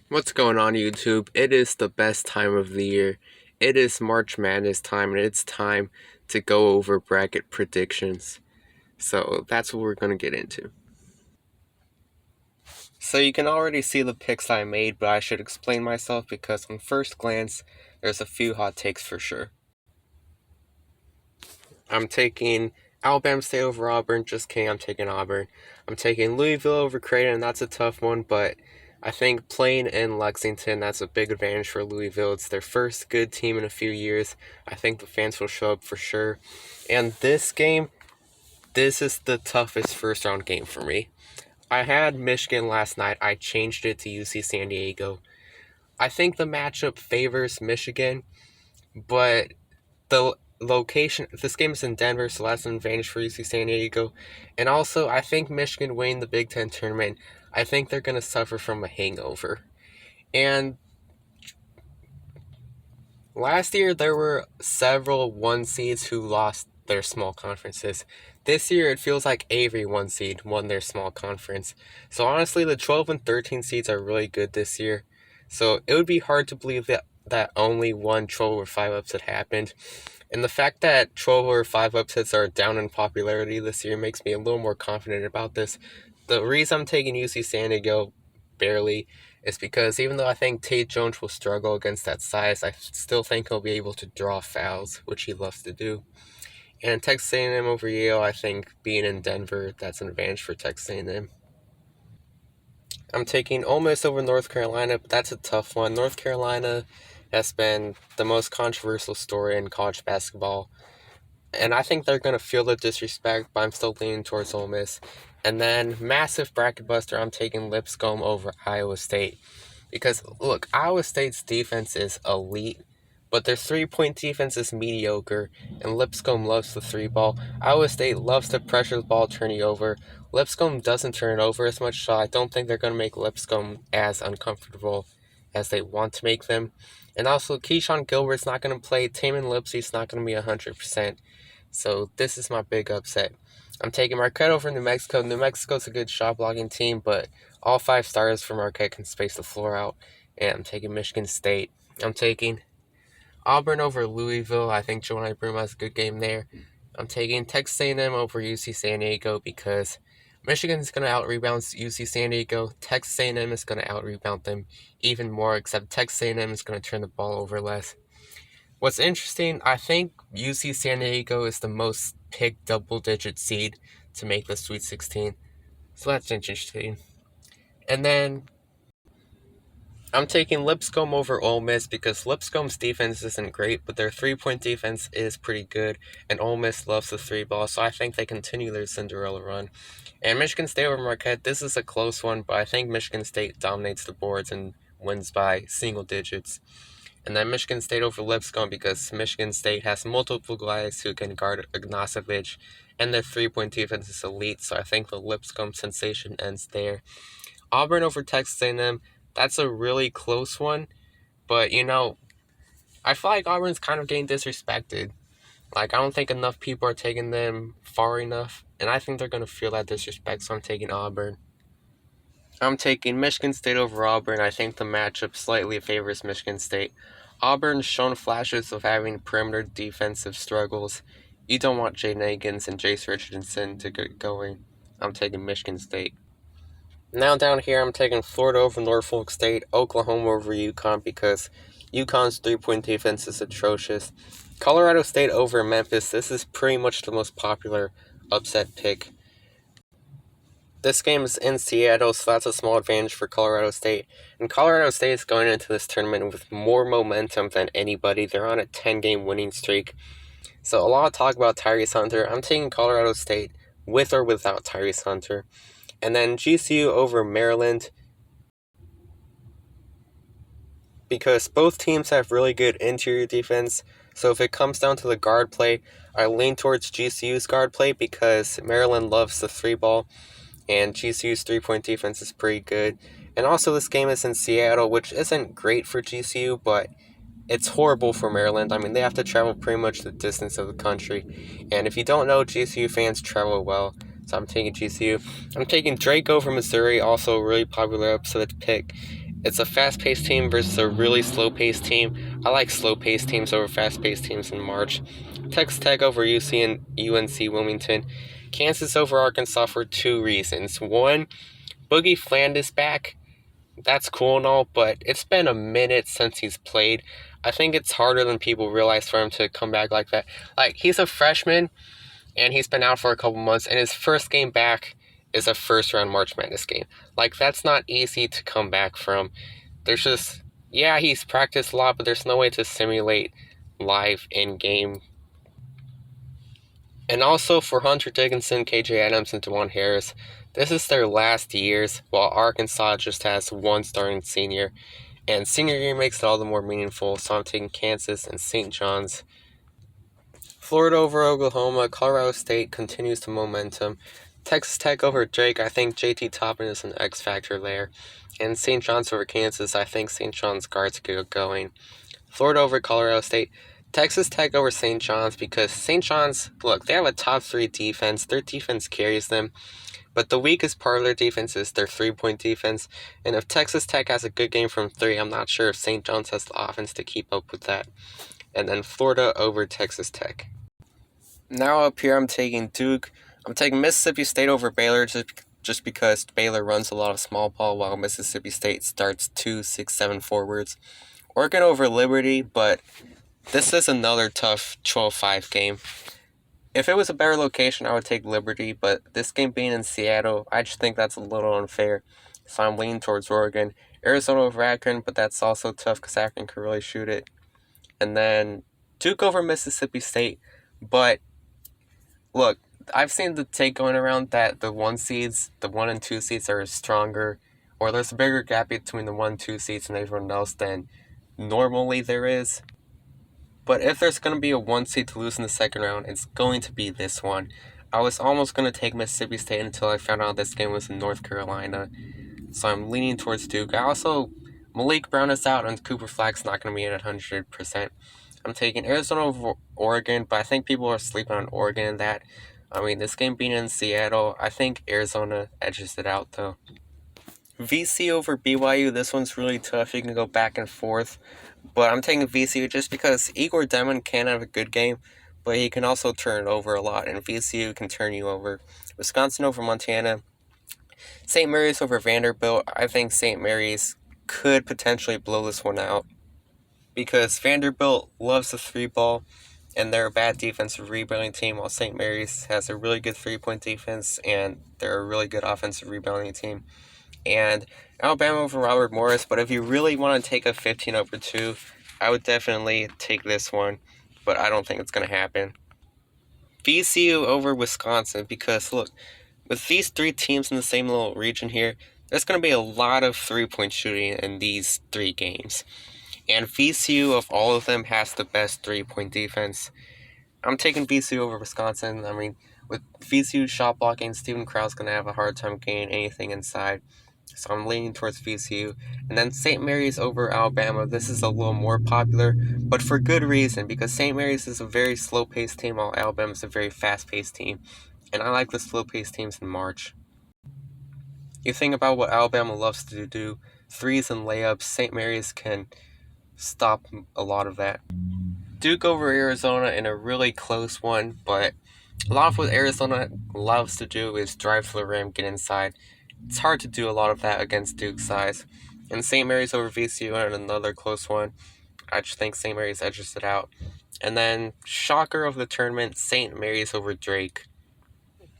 What's going on, YouTube? It is the best time of the year. It is March Madness time, and it's time to go over bracket predictions. So that's what we're going to get into. So you can already see the picks I made, but I should explain myself because on first glance, there's a few hot takes for sure. I'm taking Alabama State over Auburn. Just kidding, I'm taking Auburn. I'm taking Louisville over Creighton, and that's a tough one, but I think playing in Lexington, that's a big advantage for Louisville. It's their first good team in a few years. I think the fans will show up for sure. And this game, this is the toughest first round game for me. I had Michigan last night. I changed it to UC San Diego. I think the matchup favors Michigan, but the location, this game is in Denver, so that's an advantage for UC San Diego. And also, I think Michigan winning the Big Ten tournament, I think they're going to suffer from a hangover. And last year, there were several one seeds who lost their small conferences. This year, it feels like every one seed won their small conference. So honestly, the 12 and 13 seeds are really good this year. So it would be hard to believe that only one 12 or 5 upset happened. And the fact that 12 or 5 upsets are down in popularity this year makes me a little more confident about this. The reason I'm taking UC San Diego barely is because even though I think Tate Jones will struggle against that size, I still think he'll be able to draw fouls, which he loves to do. And Texas A&M over Yale, I think being in Denver, that's an advantage for Texas A&M. I'm taking Ole Miss over North Carolina, but that's a tough one. North Carolina has been the most controversial story in college basketball, and I think they're going to feel the disrespect, but I'm still leaning towards Ole Miss. And then, massive bracket buster, I'm taking Lipscomb over Iowa State. Because, look, Iowa State's defense is elite, but their three-point defense is mediocre, and Lipscomb loves the three ball. Iowa State loves to pressure the ball turning over. Lipscomb doesn't turn it over as much, so I don't think they're going to make Lipscomb as uncomfortable as they want to make them. And also, Keyshawn Gilbert's not going to play. Tamin Lipsey's not going to be 100%. So this is my big upset. I'm taking Marquette over New Mexico. New Mexico's a good shot blocking team, but all 5 stars for Marquette can space the floor out. And I'm taking Michigan State. I'm taking Auburn over Louisville. I think Johni Broome has a good game there. I'm taking Texas A&M over UC San Diego because Michigan's going to out-rebound UC San Diego. Texas A&M is going to out-rebound them even more, except Texas A&M is going to turn the ball over less. What's interesting, I think UC San Diego is the most picked double-digit seed to make the Sweet 16. So that's interesting. And then I'm taking Lipscomb over Ole Miss because Lipscomb's defense isn't great, but their three-point defense is pretty good, and Ole Miss loves the three ball, so I think they continue their Cinderella run. And Michigan State over Marquette, this is a close one, but I think Michigan State dominates the boards and wins by single digits. And then Michigan State over Lipscomb because Michigan State has multiple guys who can guard Ignacevic, and their three-point defense is elite, so I think the Lipscomb sensation ends there. Auburn over Texas A&M, that's a really close one, but I feel like Auburn's kind of getting disrespected. Like, I don't think enough people are taking them far enough, and I think they're going to feel that disrespect, so I'm taking Auburn. I'm taking Michigan State over Auburn. I think the matchup slightly favors Michigan State. Auburn's shown flashes of having perimeter defensive struggles. You don't want Jaden Akins and Jace Richardson to get going. I'm taking Michigan State. Now down here, I'm taking Florida over Norfolk State, Oklahoma over UConn because UConn's three-point defense is atrocious. Colorado State over Memphis. This is pretty much the most popular upset pick. This game is in Seattle, so that's a small advantage for Colorado State. And Colorado State is going into this tournament with more momentum than anybody. They're on a 10-game winning streak. So a lot of talk about Tyrese Hunter. I'm taking Colorado State with or without Tyrese Hunter. And then GCU over Maryland because both teams have really good interior defense. So if it comes down to the guard play, I lean towards GCU's guard play because Maryland loves the three ball. And GCU's three-point defense is pretty good. And also this game is in Seattle, which isn't great for GCU, but it's horrible for Maryland. I mean, they have to travel pretty much the distance of the country. And if you don't know, GCU fans travel well. So I'm taking GCU. I'm taking Drake over Missouri, also a really popular upset pick. It's a fast-paced team versus a really slow-paced team. I like slow-paced teams over fast-paced teams in March. Texas Tech over UC and UNC Wilmington. Kansas over Arkansas for 2 reasons. One, Boogie Fland is back. That's cool and all, but it's been a minute since he's played. I think it's harder than people realize for him to come back like that. Like, he's a freshman, and he's been out for a couple months, and his first game back is a first-round March Madness game. Like, that's not easy to come back from. There's just, yeah, he's practiced a lot, but there's no way to simulate live in-game. And also for Hunter Dickinson, KJ Adams, and DeJuan Harris, this is their last years, while Arkansas just has one starting senior. And senior year makes it all the more meaningful, so I'm taking Kansas and St. John's. Florida over Oklahoma. Colorado State continues the momentum. Texas Tech over Drake. I think JT Toppin is an X factor there. And St. John's over Kansas. I think St. John's guards get going. Florida over Colorado State. Texas Tech over St. John's because St. John's, look, they have a top 3 defense. Their defense carries them. But the weakest part of their defense is their 3-point defense. And if Texas Tech has a good game from 3, I'm not sure if St. John's has the offense to keep up with that. And then Florida over Texas Tech. Now up here, I'm taking Duke. I'm taking Mississippi State over Baylor just because Baylor runs a lot of small ball while Mississippi State starts 2, 6, 7 forwards. Oregon over Liberty, but this is another tough 12-5 game. If it was a better location, I would take Liberty, but this game being in Seattle, I just think that's a little unfair. So I'm leaning towards Oregon. Arizona over Akron, but that's also tough because Akron can really shoot it. And then Duke over Mississippi State, but look, I've seen the take going around that the 1 and 2 seeds are stronger, or there's a bigger gap between the 1 and 2 seeds and everyone else than normally there is. But if there's going to be a 1 seed to lose in the second round, it's going to be this one. I was almost going to take Mississippi State until I found out this game was in North Carolina. So I'm leaning towards Duke. Malik Brown is out and Cooper Flagg's not going to be in at 100%. I'm taking Arizona over Oregon, but I think people are sleeping on Oregon in that. I mean, this game being in Seattle, I think Arizona edges it out, though. VC over BYU, this one's really tough. You can go back and forth. But I'm taking VCU just because Igor Demon can have a good game, but he can also turn it over a lot, and VCU can turn you over. Wisconsin over Montana. St. Mary's over Vanderbilt. I think St. Mary's could potentially blow this one out because Vanderbilt loves the 3-ball, and they're a bad defensive rebounding team, while St. Mary's has a really good 3-point defense, and they're a really good offensive rebounding team. And Alabama over Robert Morris, but if you really want to take a 15 over 2, I would definitely take this one, but I don't think it's going to happen. VCU over Wisconsin, because look, with these 3 teams in the same little region here, there's going to be a lot of 3-point shooting in these 3 games. And VCU, of all of them, has the best 3-point defense. I'm taking VCU over Wisconsin. I mean, with VCU shot blocking, Stephen Krau's going to have a hard time getting anything inside. So I'm leaning towards VCU. And then St. Mary's over Alabama. This is a little more popular, but for good reason, because St. Mary's is a very slow-paced team, while Alabama is a very fast-paced team. And I like the slow-paced teams in March. You think about what Alabama loves to do, 3s and layups. St. Mary's can stop a lot of that. Duke over Arizona in a really close one, but a lot of what Arizona loves to do is drive to the rim, get inside. It's hard to do a lot of that against Duke's size. And St. Mary's over VCU in another close one. I just think St. Mary's edges it out. And then, shocker of the tournament, St. Mary's over Drake.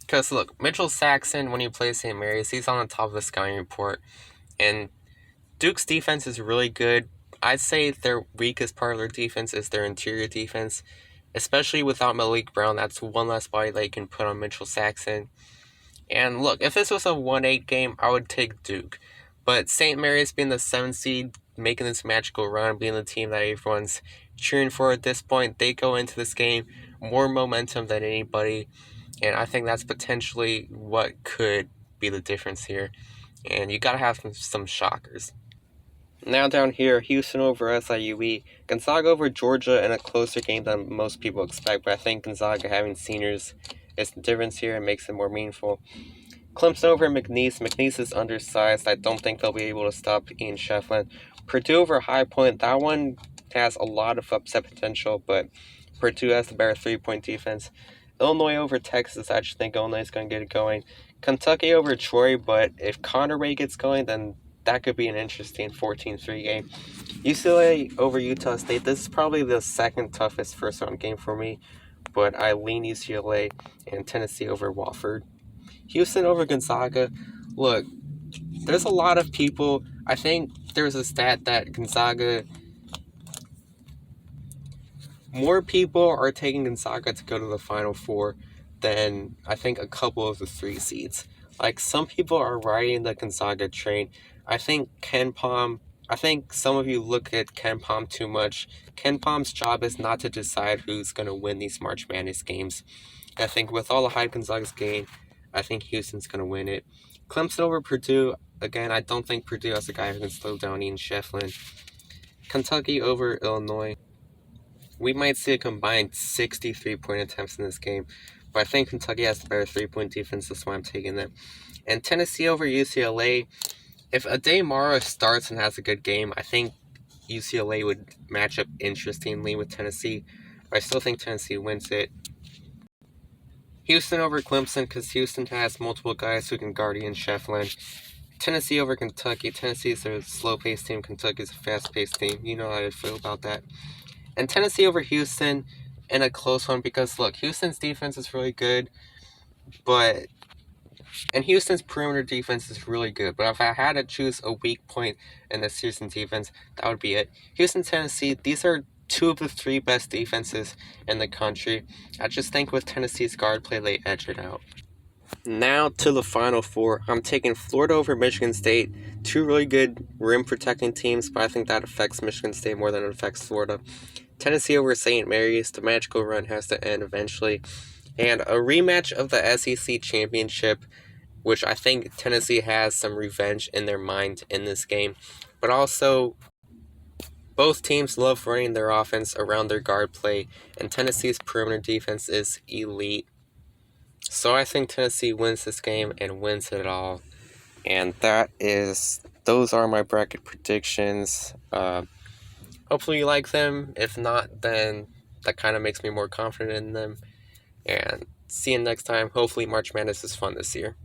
Because, look, Mitchell Saxon, when he plays St. Mary's, he's on the top of the scouting report. And Duke's defense is really good. I'd say their weakest part of their defense is their interior defense. Especially without Malik Brown, that's one less body they can put on Mitchell Saxon. And look, if this was a 1-8 game, I would take Duke. But St. Mary's being the 7th seed, making this magical run, being the team that everyone's cheering for at this point, they go into this game more momentum than anybody. And I think that's potentially what could be the difference here. And you got to have some shockers. Now down here, Houston over SIUE, Gonzaga over Georgia in a closer game than most people expect. But I think Gonzaga having seniors is the difference here and makes it more meaningful. Clemson over McNeese. McNeese is undersized. I don't think they'll be able to stop Ian Shefflin. Purdue over High Point. That one has a lot of upset potential, but Purdue has the better 3-point defense. Illinois over Texas. I just think Illinois is going to get it going. Kentucky over Troy, but if Conway gets going, then that could be an interesting 14-3 game. UCLA over Utah State. This is probably the second toughest first-round game for me, but I lean UCLA, and Tennessee over Wofford. Houston over Gonzaga. Look, there's a lot of people. I think there's a stat that Gonzaga, more people are taking Gonzaga to go to the Final Four than I think a couple of the 3 seeds. Like, some people are riding the Gonzaga train. I think some of you look at KenPom too much. KenPom's job is not to decide who's going to win these March Madness games. I think with all the hype Gonzaga's gained, I think Houston's going to win it. Clemson over Purdue. Again, I don't think Purdue has a guy who can slow down Ian Shefflin. Kentucky over Illinois. We might see a combined 63-point attempts in this game, but I think Kentucky has the better 3-point defense. That's why I'm taking them. And Tennessee over UCLA. If Ade Mara starts and has a good game, I think UCLA would match up interestingly with Tennessee, but I still think Tennessee wins it. Houston over Clemson, because Houston has multiple guys who can guard Ian Shefflin. Tennessee over Kentucky. Tennessee is a slow-paced team. Kentucky is a fast-paced team. You know how I feel about that. And Tennessee over Houston in a close one, because, look, Houston's defense is really good, and Houston's perimeter defense is really good. But if I had to choose a weak point in this Houston defense, that would be it. Houston, Tennessee, these are 2 of the 3 best defenses in the country. I just think with Tennessee's guard play, they edge it out. Now to the Final Four. I'm taking Florida over Michigan State. 2 really good rim-protecting teams, but I think that affects Michigan State more than it affects Florida. Tennessee over St. Mary's. The magical run has to end eventually. And a rematch of the SEC Championship, which I think Tennessee has some revenge in their mind in this game. But also, both teams love running their offense around their guard play, and Tennessee's perimeter defense is elite. So I think Tennessee wins this game and wins it all. And those are my bracket predictions. Hopefully you like them. If not, then that kind of makes me more confident in them. And see you next time. Hopefully March Madness is fun this year.